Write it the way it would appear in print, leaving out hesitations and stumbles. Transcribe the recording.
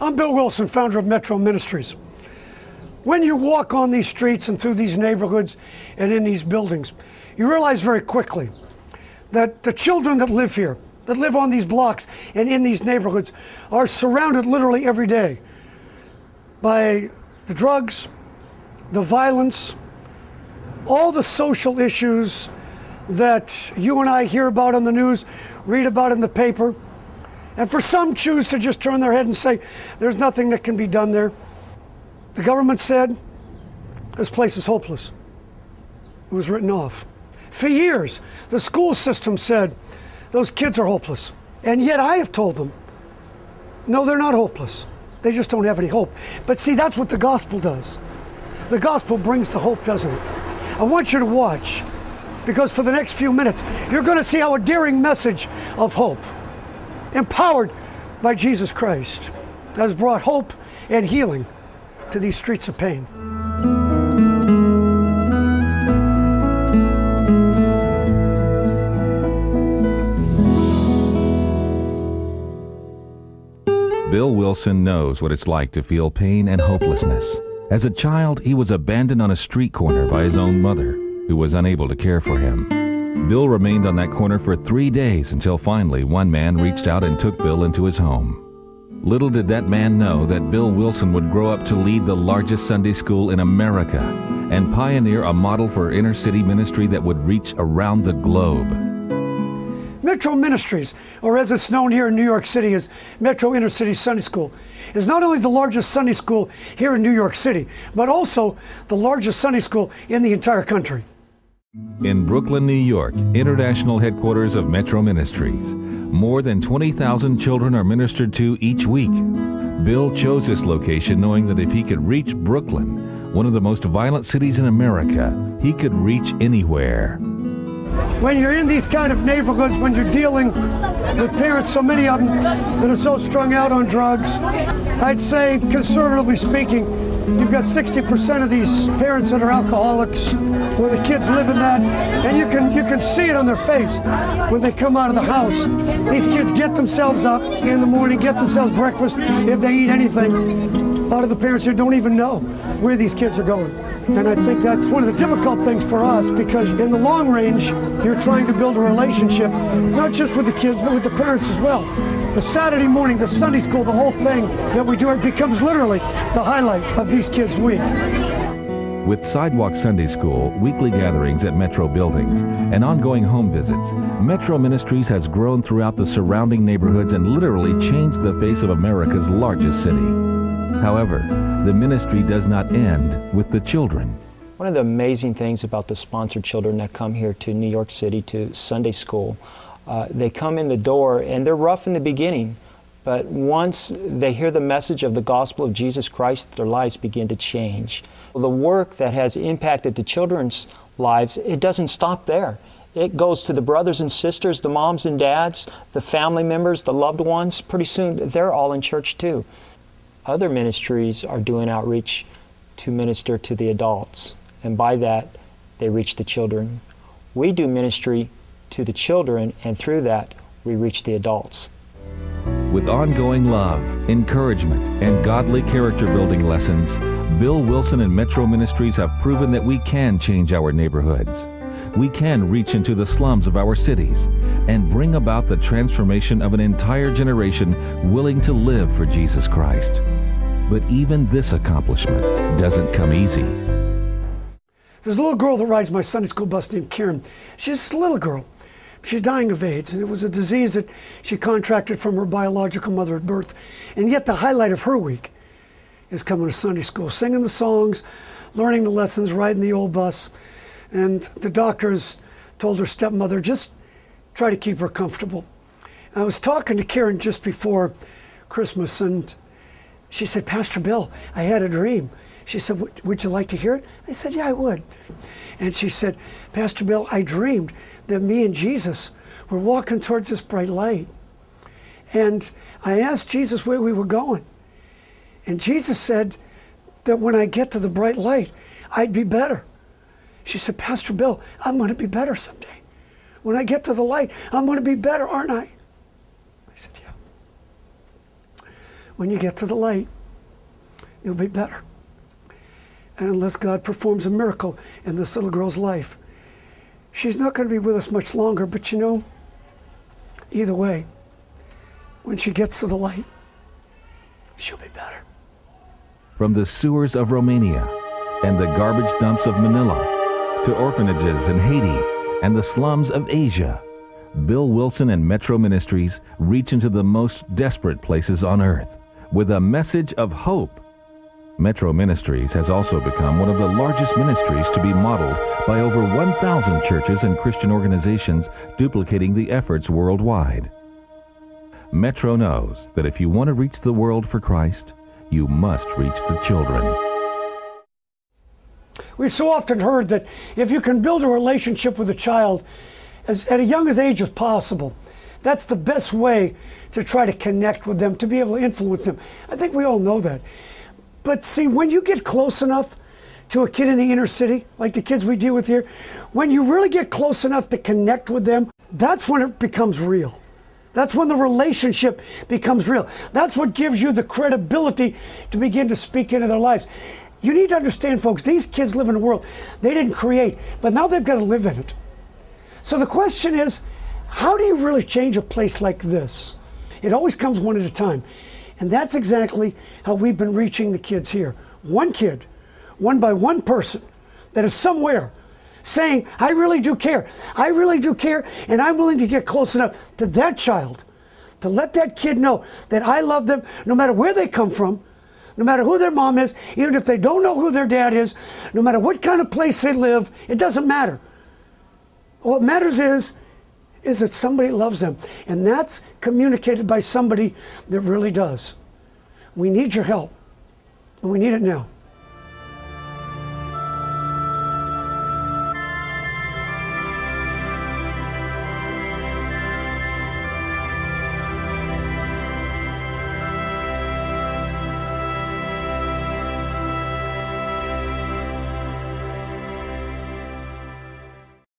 I'm Bill Wilson, founder of Metro Ministries. When you walk on these streets and through these neighborhoods and in these buildings, you realize very quickly that the children that live here, that live on these blocks and in these neighborhoods, are surrounded literally every day by the drugs, the violence, all the social issues that you and I hear about on the news, read about in the paper. And for some choose to just turn their head and say, there's nothing that can be done there. The government said, this place is hopeless. It was written off. For years, the school system said, those kids are hopeless. And yet I have told them, no, they're not hopeless. They just don't have any hope. But see, that's what the gospel does. The gospel brings the hope, doesn't it? I want you to watch, because for the next few minutes, you're going to see how a daring message of hope, empowered by Jesus Christ, has brought hope and healing to these streets of pain. Bill Wilson knows what it's like to feel pain and hopelessness. As a child, he was abandoned on a street corner by his own mother, who was unable to care for him. Bill remained on that corner for 3 days until finally one man reached out and took Bill into his home. Little did that man know that Bill Wilson would grow up to lead the largest Sunday school in America and pioneer a model for inner city ministry that would reach around the globe. Metro Ministries, or as it's known here in New York City as Metro Inner City Sunday School, is not only the largest Sunday school here in New York City, but also the largest Sunday school in the entire country. In Brookyln, New York, international headquarters of Metro Ministries, more than 20,000 children are ministered to each week. Bill chose this location knowing that if he could reach Brookyln, one of the most violent cities in America, he could reach anywhere. When you're in these kind of neighborhoods, when you're dealing with parents, so many of them that are so strung out on drugs, I'd say, conservatively speaking, you've got 60% of these parents that are alcoholics, where the kids live in that, and you can see it on their face when they come out of the house. These kids get themselves up in the morning, get themselves breakfast, if they eat anything. A lot of the parents here don't even know where these kids are going. And I think that's one of the difficult things for us, because in the long range, you're trying to build a relationship, not just with the kids, but with the parents as well. The Saturday morning, the Sunday school, the whole thing that we do, it becomes literally the highlight of these kids' week. With Sidewalk Sunday School, weekly gatherings at Metro buildings, and ongoing home visits, Metro Ministries has grown throughout the surrounding neighborhoods and literally changed the face of America's largest city. However, the ministry does not end with the children. One of the amazing things about the sponsored children that come here to New York City to Sunday school, they come in the door and they're rough in the beginning, but once they hear the message of the gospel of Jesus Christ, their lives begin to change. The work that has impacted the children's lives, it doesn't stop there. It goes to the brothers and sisters, the moms and dads, the family members, the loved ones. Pretty soon, they're all in church too. Other ministries are doing outreach to minister to the adults, and by that, they reach the children. We do ministry to the children, and through that, we reach the adults. With ongoing love, encouragement, and godly character-building lessons, Bill Wilson and Metro Ministries have proven that we can change our neighborhoods. We can reach into the slums of our cities and bring about the transformation of an entire generation willing to live for Jesus Christ. But even this accomplishment doesn't come easy. There's a little girl that rides my Sunday school bus named Karen. She's just a little girl. She's dying of AIDS, and it was a disease that she contracted from her biological mother at birth. And yet the highlight of her week is coming to Sunday school, singing the songs, learning the lessons, riding the old bus. And the doctors told her stepmother, just try to keep her comfortable. I was talking to Karen just before Christmas, and she said, Pastor Bill, I had a dream. She said, would you like to hear it? I said, yeah, I would. And she said, Pastor Bill, I dreamed that me and Jesus were walking towards this bright light. And I asked Jesus where we were going. And Jesus said that when I get to the bright light, I'd be better. She said, Pastor Bill, I'm going to be better someday. When I get to the light, I'm going to be better, aren't I? I said, yeah. when you get to the light, you'll be better. And unless God performs a miracle in this little girl's life, she's not going to be with us much longer. But you know, either way, when she gets to the light, she'll be better. From the sewers of Romania and the garbage dumps of Manila to orphanages in Haiti and the slums of Asia, Bill Wilson and Metro Ministries reach into the most desperate places on earth with a message of hope. Metro Ministries has also become one of the largest ministries to be modeled by over 1,000 churches and Christian organizations duplicating the efforts worldwide. Metro knows that if you want to reach the world for Christ, you must reach the children. We've so often heard that if you can build a relationship with a child at a young age as possible, that's the best way to try to connect with them, to be able to influence them. I think we all know that. But see, when you get close enough to a kid in the inner city, like the kids we deal with here, when you really get close enough to connect with them, that's when it becomes real. That's when the relationship becomes real. That's what gives you the credibility to begin to speak into their lives. You need to understand, folks, these kids live in a world they didn't create, but now they've got to live in it. So the question is, how do you really change a place like this? It always comes one at a time. And that's exactly how we've been reaching the kids here. One kid, one by one person that is somewhere saying, I really do care. I really do care, and I'm willing to get close enough to that child to let that kid know that I love them no matter where they come from, no matter who their mom is, even if they don't know who their dad is, no matter what kind of place they live, it doesn't matter. What matters is that somebody loves them, and that's communicated by somebody that really does. We need your help, and we need it now.